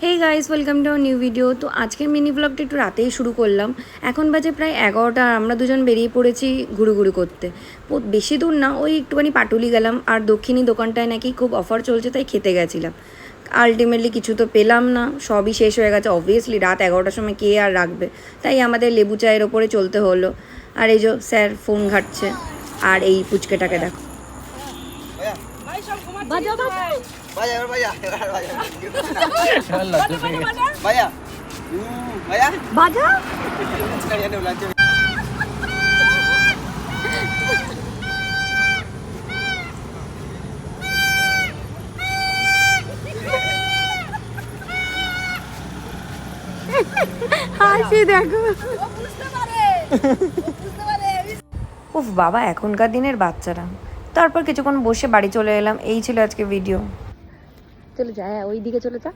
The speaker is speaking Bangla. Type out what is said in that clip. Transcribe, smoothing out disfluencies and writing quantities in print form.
Hey guys, welcome to new video. তো আজকের মিনি ব্লগটা একটু রাতেই শুরু করলাম। এখন বাজে প্রায় 11টা, আর আমরা দুজন বেরিয়ে পড়েছি ঘুরুঘুরু করতে। বেশি দূর না, ওই একটুখানি পাটুলি গেলাম, আর দক্ষিণী দোকানটায় নাকি খুব অফার চলছে, তাই খেতে গেছিলাম। আলটিমেটলি কিছু তো পেলাম না, সবই শেষ হয়ে গেছে। অবভিয়াসলি রাত 11টার সময় কে আর রাখবে, তাই আমাদের লেবু চায়ের ওপরে চলতে হলো। আর এই যে স্যার ফোন ঘাটছে, আর এই পুচকেটাকে দেখো। Vaya, vaya, vaya. Vaya. বাজা Sekalian udah lanjut. হাসি দেখো। উফ বাবা, এখনকার দিনের বাচ্চারা। তারপর কিছুক্ষণ বসে বাড়ি চলে এলাম। এই ছিল আজকে ভিডিও। চলে যা, ওই দিকে চলে যা।